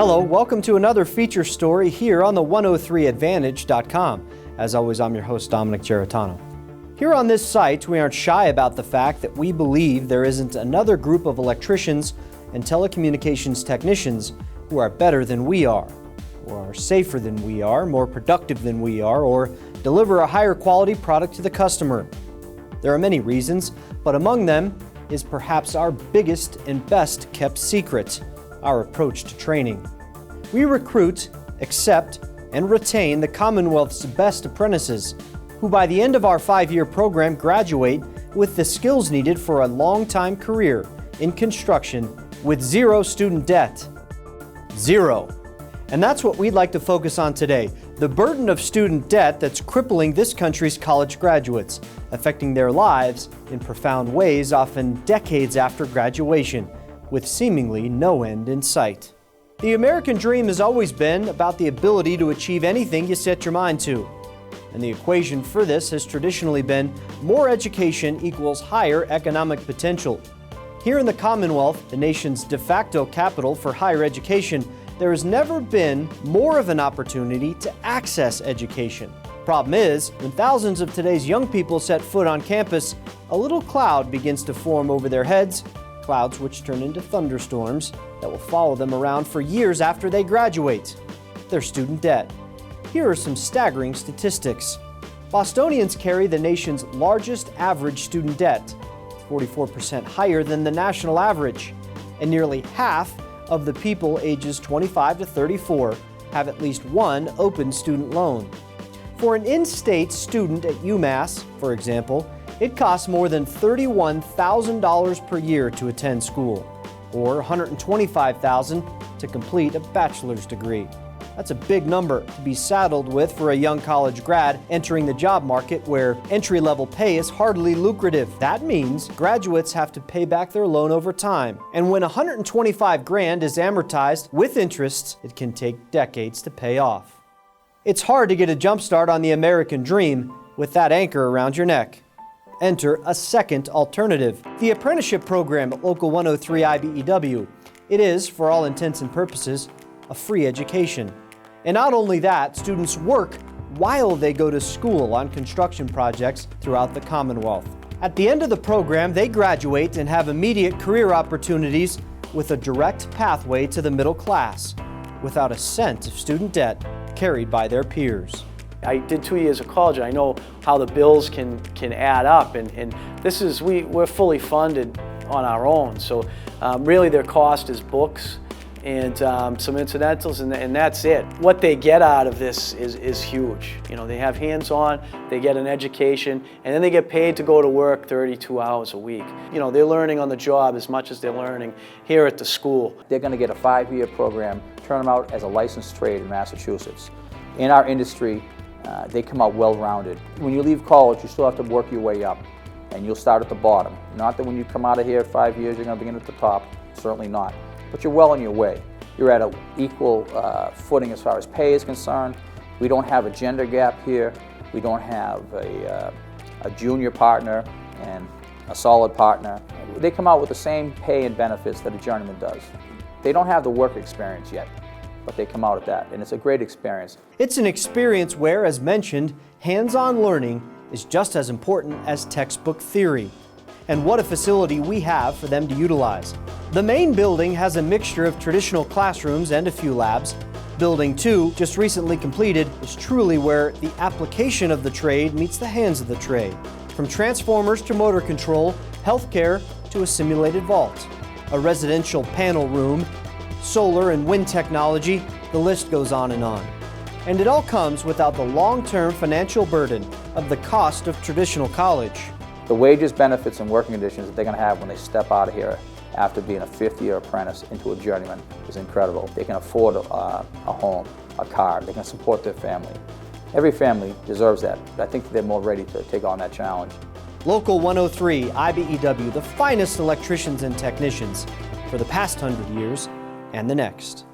Hello, welcome to another feature story here on the 103advantage.com. As always, I'm your host, Dominic Geritano. Here on this site, we aren't shy about the fact that we believe there isn't another group of electricians and telecommunications technicians who are better than we are, or are safer than we are, more productive than we are, or deliver a higher quality product to the customer. There are many reasons, but among them is perhaps our biggest and best kept secret: our approach to training. We recruit, accept, and retain the Commonwealth's best apprentices, who by the end of our 5-year program graduate with the skills needed for a long-time career in construction with zero student debt. Zero. And that's what we'd like to focus on today: the burden of student debt that's crippling this country's college graduates, affecting their lives in profound ways, often decades after graduation, with seemingly no end in sight. The American dream has always been about the ability to achieve anything you set your mind to. And the equation for this has traditionally been more education equals higher economic potential. Here in the Commonwealth, the nation's de facto capital for higher education, there has never been more of an opportunity to access education. Problem is, when thousands of today's young people set foot on campus, a little cloud begins to form over their heads, clouds which turn into thunderstorms that will follow them around for years after they graduate: their student debt. Here are some staggering statistics. Bostonians carry the nation's largest average student debt, 44% higher than the national average, and nearly half of the people ages 25 to 34 have at least one open student loan. For an in-state student at UMass, for example, it costs more than $31,000 per year to attend school, or $125,000 to complete a bachelor's degree. That's a big number to be saddled with for a young college grad entering the job market where entry-level pay is hardly lucrative. That means graduates have to pay back their loan over time. And when $125,000 is amortized with interest, it can take decades to pay off. It's hard to get a jump start on the American dream with that anchor around your neck. Enter a second alternative: the apprenticeship program at Local 103 IBEW. It is, for all intents and purposes, a free education. And not only that, students work while they go to school on construction projects throughout the Commonwealth. At the end of the program, they graduate and have immediate career opportunities with a direct pathway to the middle class, without a cent of student debt carried by their peers. I did 2 years of college, and I know how the bills can add up, and this is, we're fully funded on our own, so really their cost is books and some incidentals, and that's it. What they get out of this is huge. You know, they have hands-on, they get an education, and then they get paid to go to work 32 hours a week. You know, they're learning on the job as much as they're learning here at the school. They're going to get a 5-year program, turn them out as a licensed trade in Massachusetts. In our industry, they come out well-rounded. When you leave college, you still have to work your way up, and you'll start at the bottom. Not that when you come out of here 5 years, you're going to begin at the top, certainly not. But you're well on your way. You're at an equal footing as far as pay is concerned. We don't have a gender gap here. We don't have a junior partner and a solid partner. They come out with the same pay and benefits that a journeyman does. They don't have the work experience yet, but they come out at that, and it's a great experience. It's an experience where, as mentioned, hands-on learning is just as important as textbook theory. And what a facility we have for them to utilize. The main building has a mixture of traditional classrooms and a few labs. Building 2, just recently completed, is truly where the application of the trade meets the hands of the trade. From transformers to motor control, healthcare to a simulated vault, a residential panel room, solar and wind technology, the list goes on and on. And it all comes without the long-term financial burden of the cost of traditional college. The wages, benefits, and working conditions that they're going to have when they step out of here after being a 5th-year apprentice into a journeyman is incredible. They can afford a home, a car, they can support their family. Every family deserves that. I think they're more ready to take on that challenge. Local 103 IBEW, the finest electricians and technicians for the past 100 years and the next.